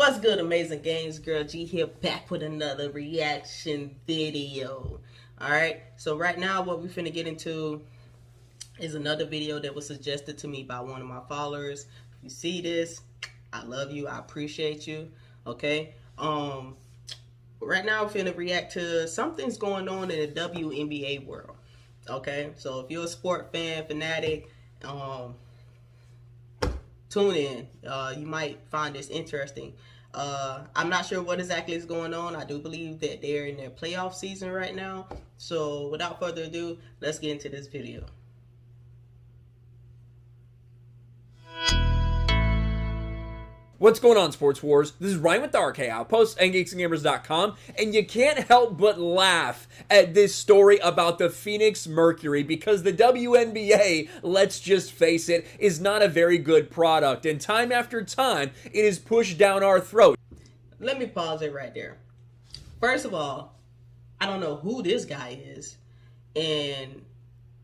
What's good, amazing games? Girl G here, back with another reaction video. Alright, so right now what we finna get into is another video that was suggested to me by one of my followers. If you see this, I love you, I appreciate you. Okay. Right now I'm finna react to something's going on in the WNBA world. Okay, so if you're a sport fan, fanatic, tune in. You might find this interesting. I'm not sure what exactly is going on. I do believe that they're in their playoff season right now. So without further ado, let's get into this video. What's going on, Sports Wars? This is Ryan with the RK Outpost and GeeksandGamers.com, and you can't help but laugh at this story about the Phoenix Mercury because the WNBA, let's just face it, is not a very good product, and time after time, it is pushed down our throat. Let me pause it right there. First of all, I don't know who this guy is, and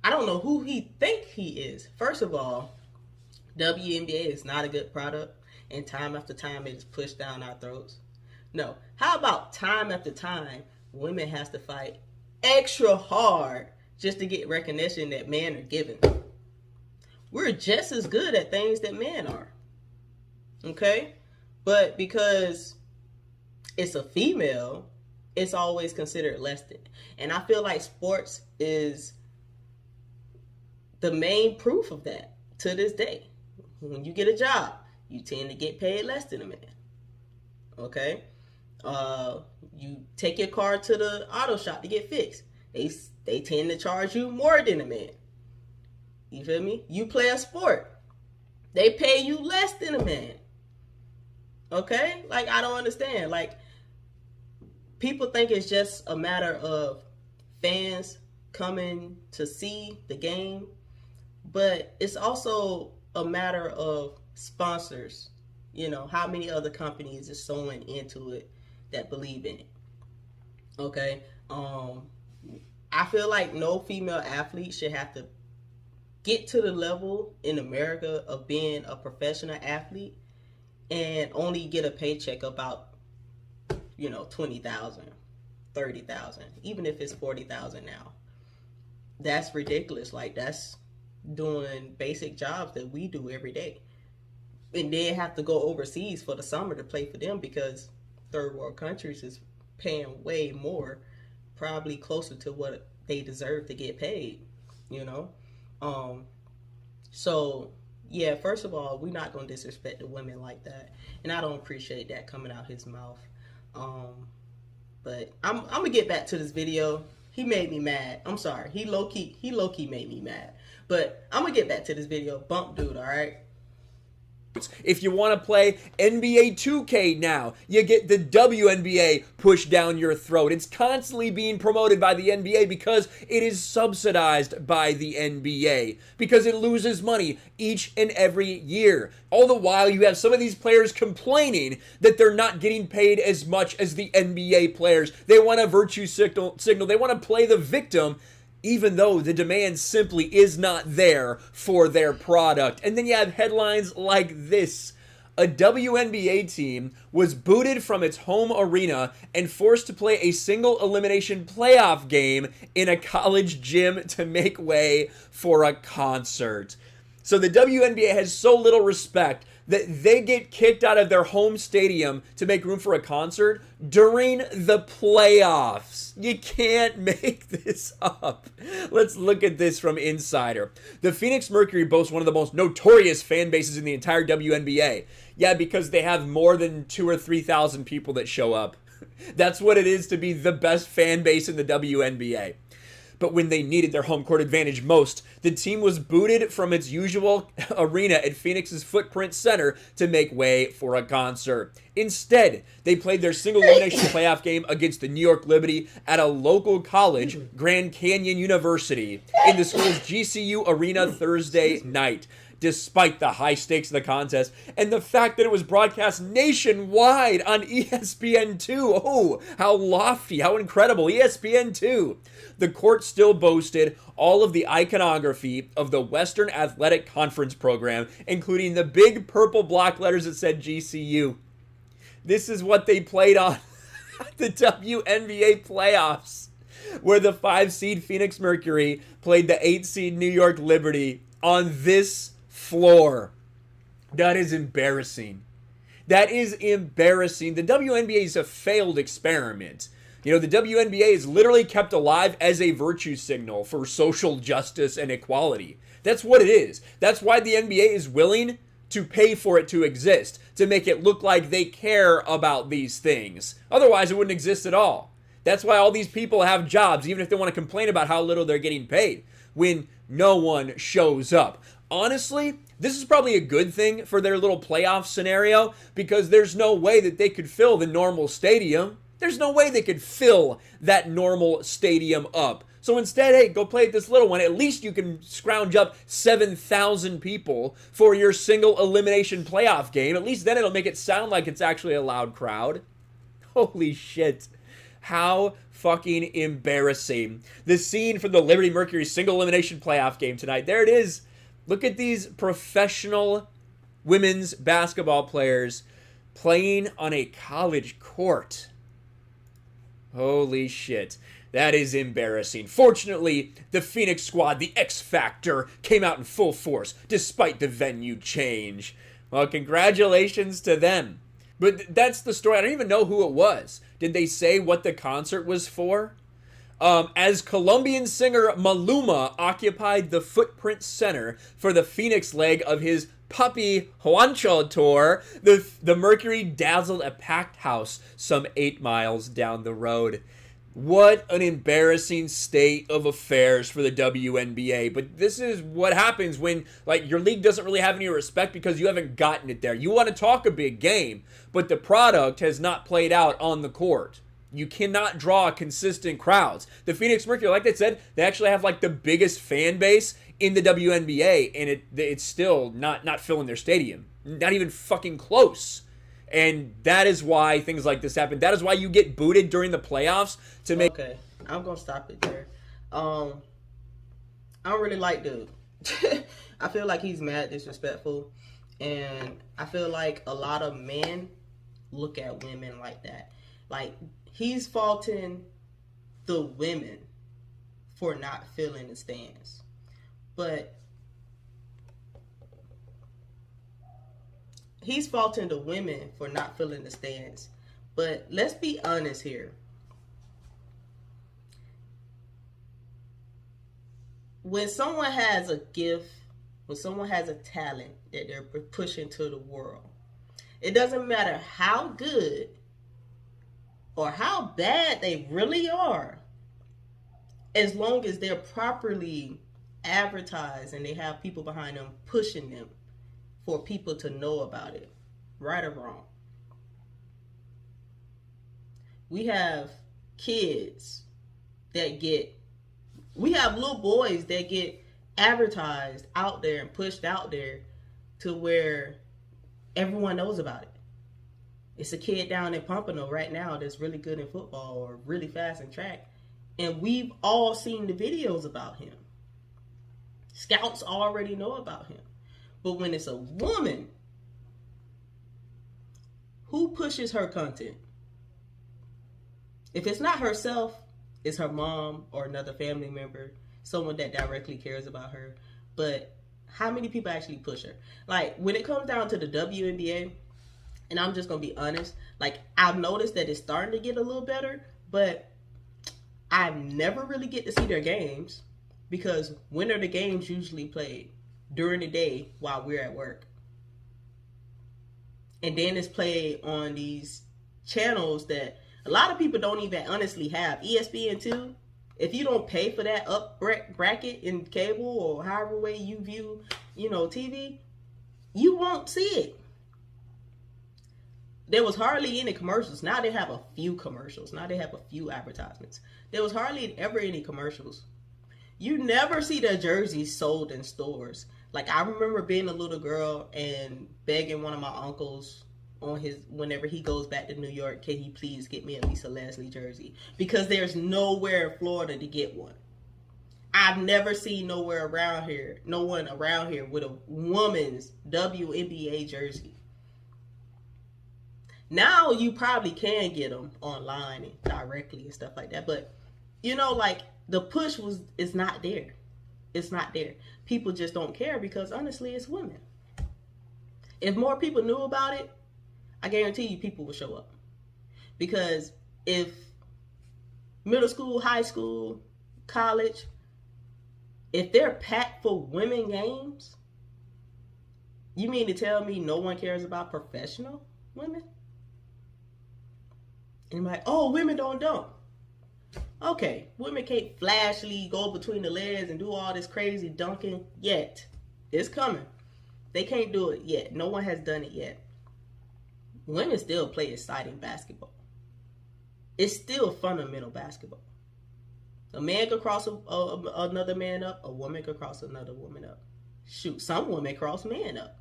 I don't know who he think he is. First of all, WNBA is not a good product. And time after time, it is pushed down our throats. No. How about time after time, women has to fight extra hard just to get recognition that men are given? We're just as good at things that men are. Okay? But because it's a female, it's always considered less than. And I feel like sports is the main proof of that to this day. When you get a job, you tend to get paid less than a man. Okay? You take your car to the auto shop to get fixed. They tend to charge you more than a man. You feel me? You play a sport. They pay you less than a man. Okay? Like, I don't understand. Like, people think it's just a matter of fans coming to see the game. But it's also a matter of sponsors. You know, how many other companies is sewing into it that believe in it. Okay. I feel like no female athlete should have to get to the level in America of being a professional athlete and only get a paycheck about, you know, 20,000, 30,000, even if it's 40,000 now. That's ridiculous. Like, that's doing basic jobs that we do every day. And then have to go overseas for the summer to play for them because third world countries is paying way more, probably closer to what they deserve to get paid, you know? So, yeah, first of all, we're not going to disrespect the women like that. And I don't appreciate that coming out his mouth. But I'm going to get back to this video. He made me mad. I'm sorry. He low-key made me mad. But I'm going to get back to this video. Bump dude, all right? If you want to play NBA 2K now, you get the WNBA pushed down your throat. It's constantly being promoted by the NBA because it is subsidized by the NBA, because it loses money each and every year. All the while, you have some of these players complaining that they're not getting paid as much as the NBA players. They want a virtue signal. They want to play the victim, even though the demand simply is not there for their product. And then you have headlines like this. A WNBA team was booted from its home arena and forced to play a single elimination playoff game in a college gym to make way for a concert. So the WNBA has so little respect that they get kicked out of their home stadium to make room for a concert during the playoffs. You can't make this up. Let's look at this from Insider. The Phoenix Mercury boasts one of the most notorious fan bases in the entire WNBA. Yeah, because they have more than 2,000 or 3,000 people that show up. That's what it is to be the best fan base in the WNBA. But when they needed their home court advantage most, the team was booted from its usual arena at Phoenix's Footprint Center to make way for a concert. Instead, they played their single elimination playoff game against the New York Liberty at a local college, Grand Canyon University, in the school's GCU arena Thursday night. Despite the high stakes of the contest and the fact that it was broadcast nationwide on ESPN2. Oh, how lofty, how incredible, ESPN2. The court still boasted all of the iconography of the Western Athletic Conference program, including the big purple block letters that said GCU. This is what they played on the WNBA playoffs, where the 5 seed Phoenix Mercury played the 8 seed New York Liberty on this floor. That is embarrassing. That is embarrassing. The WNBA is a failed experiment. You know, the WNBA is literally kept alive as a virtue signal for social justice and equality. That's what it is. That's why the NBA is willing to pay for it to exist, to make it look like they care about these things. Otherwise, it wouldn't exist at all. That's why all these people have jobs, even if they want to complain about how little they're getting paid, when no one shows up. Honestly, this is probably a good thing for their little playoff scenario, because there's no way that they could fill the normal stadium. There's no way they could fill that normal stadium up. So instead, hey, go play at this little one. At least you can scrounge up 7,000 people for your single elimination playoff game. At least then it'll make it sound like it's actually a loud crowd. Holy shit. How fucking embarrassing. The scene from the Liberty Mercury single elimination playoff game tonight. There it is. Look at these professional women's basketball players playing on a college court. Holy shit. That is embarrassing. Fortunately, the Phoenix squad, the X Factor, came out in full force despite the venue change. Well, congratulations to them. But that's the story. I don't even know who it was. Did they say what the concert was for? As Colombian singer Maluma occupied the Footprint Center for the Phoenix leg of his Puppy Juancho tour, the Mercury dazzled a packed house some 8 miles down the road. What an embarrassing state of affairs for the WNBA. But this is what happens when, like, your league doesn't really have any respect because you haven't gotten it there. You want to talk a big game, but the product has not played out on the court. You cannot draw consistent crowds. The Phoenix Mercury, like they said, they actually have like the biggest fan base in the WNBA, and it's still not filling their stadium. Not even fucking close. And that is why things like this happen. That is why you get booted during the playoffs to make... Okay, I'm going to stop it there. I don't really like dude. I feel like he's mad disrespectful. And I feel like a lot of men look at women like that. Like, he's faulting the women for not filling the stands. But... he's faulting the women for not filling the stands. But let's be honest here. When someone has a gift, when someone has a talent that they're pushing to the world, it doesn't matter how good or how bad they really are, as long as they're properly advertised and they have people behind them pushing them for people to know about it, right or wrong. We have kids that we have little boys that get advertised out there and pushed out there to where everyone knows about it. It's a kid down in Pompano right now that's really good in football or really fast in track, and we've all seen the videos about him. Scouts already know about him. But when it's a woman, who pushes her content? If it's not herself, it's her mom or another family member, someone that directly cares about her. But how many people actually push her? Like, when it comes down to the WNBA, and I'm just going to be honest, like, I've noticed that it's starting to get a little better, but I never really get to see their games, because when are the games usually played? During the day while we're at work. And then it's played on these channels that a lot of people don't even honestly have. ESPN2, if you don't pay for that up bracket in cable or however way you view, TV, you won't see it. There was hardly any commercials. Now they have a few commercials. Now they have a few advertisements. There was hardly ever any commercials. You never see their jerseys sold in stores. Like, I remember being a little girl and begging one of my uncles whenever he goes back to New York, can he please get me a Lisa Leslie jersey? Because there's nowhere in Florida to get one. I've never seen no one around here with a woman's WNBA jersey. Now you probably can get them online and directly and stuff like that, but you know, like the push is not there. It's not there. People just don't care because honestly, it's women. If more people knew about it, I guarantee you people would show up. Because if middle school, high school, college, if they're packed for women games, you mean to tell me no one cares about professional women? And like, oh, women don't dunk. Okay, women can't flashily go between the legs and do all this crazy dunking yet. It's coming. They can't do it yet. No one has done it yet. Women still play exciting basketball. It's still fundamental basketball. A man could cross another man up. A woman could cross another woman up. Shoot, some women cross men up.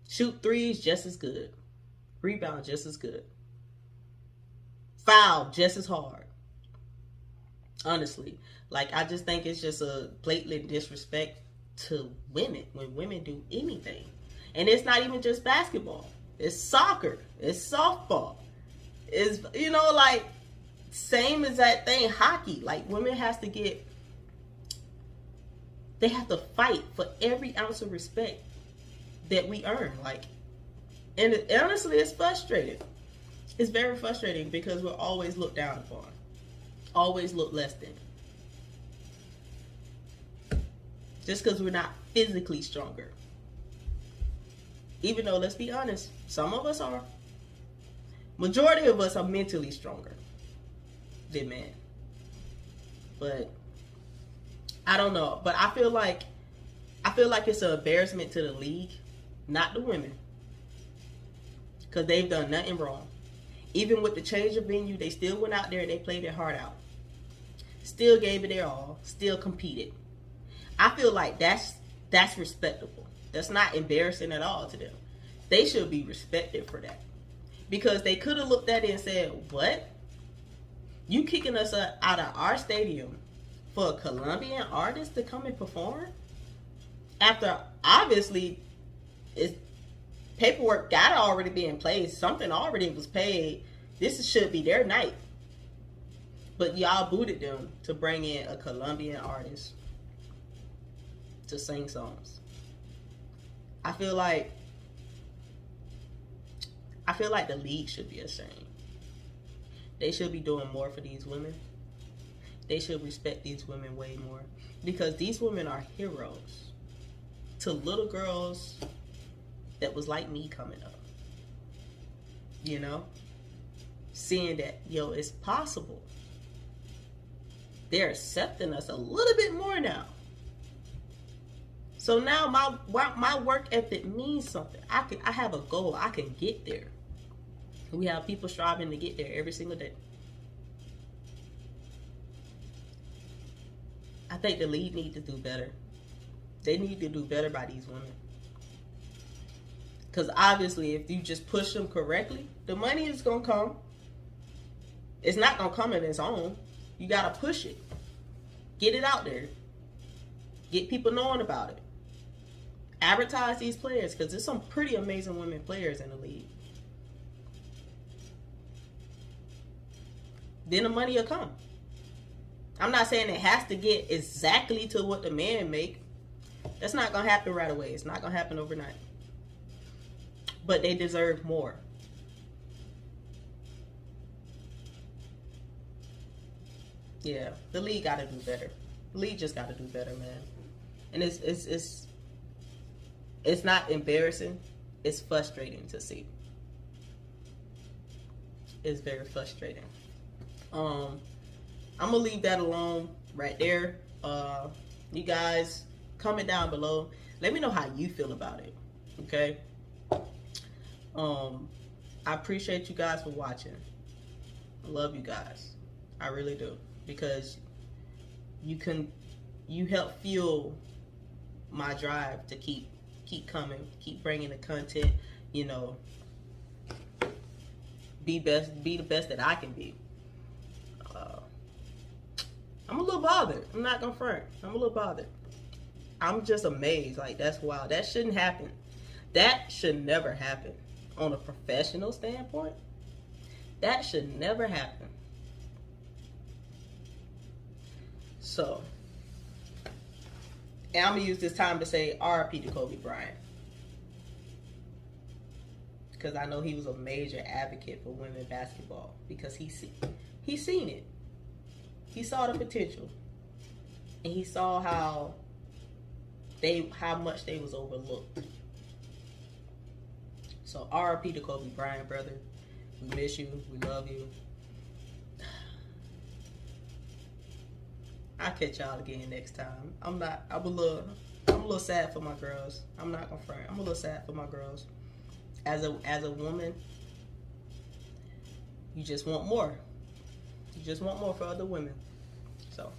Shoot threes just as good. Rebound just as good. Foul just as hard. Honestly, like I just think it's just a blatant disrespect to women when women do anything. And it's not even just basketball. It's soccer. It's softball. It's, you know, like same as that thing, hockey. Like women have to they have to fight for every ounce of respect that we earn. Like, and honestly, it's frustrating. It's very frustrating because we're always looked down upon. Always looked less than. Just because we're not physically stronger. Even though, let's be honest, some of us are. Majority of us are mentally stronger than men. But I don't know. But I feel like it's an embarrassment to the league, not the women. Because they've done nothing wrong. Even with the change of venue, they still went out there and they played their heart out. Still gave it their all. Still competed. I feel like that's respectable. That's not embarrassing at all to them. They should be respected for that. Because they could have looked at it and said, what? You kicking us out of our stadium for a Colombian artist to come and perform? After, obviously, paperwork got to already be in place. Something already was paid. This should be their night. But y'all booted them to bring in a Colombian artist to sing songs. I feel like the league should be ashamed. They should be doing more for these women. They should respect these women way more. Because these women are heroes to little girls that was like me coming up. You know? Seeing that, yo, it's possible. They're accepting us a little bit more now. So now my work ethic means something. I have a goal. I can get there. We have people striving to get there every single day. I think the league needs to do better. They need to do better by these women. Because obviously, if you just push them correctly, the money is going to come. It's not going to come on its own. You got to push it. Get it out there. Get people knowing about it. Advertise these players, because there's some pretty amazing women players in the league. Then the money will come. I'm not saying it has to get exactly to what the men make. That's not going to happen right away. It's not going to happen overnight. But they deserve more. Yeah, the league got to do better. The league just got to do better, man. And it's not embarrassing. It's frustrating to see. It's very frustrating. I'm gonna leave that alone right there. You guys, comment down below. Let me know how you feel about it. Okay. I appreciate you guys for watching. I love you guys. I really do, because you help fuel my drive to keep coming, keep bringing the content. You know, be the best that I can be. I'm a little bothered. I'm not gonna front. I'm a little bothered. I'm just amazed. Like, that's wild. That shouldn't happen. That should never happen. on a professional standpoint, that should never happen. So, and I'm going to use this time to say RIP to Kobe Bryant. Because I know he was a major advocate for women basketball. Because he seen it. He saw the potential. And he saw how much they was overlooked. So RIP to Kobe Bryant, brother. We miss you. We love you. I'll catch y'all again next time. I'm a little sad for my girls. I'm not gonna front. I'm a little sad for my girls. As a woman, you just want more. You just want more for other women. So,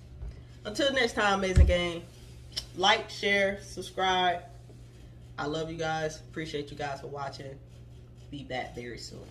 until next time, amazing game. Like, share, subscribe. I love you guys. Appreciate you guys for watching. Be back very soon.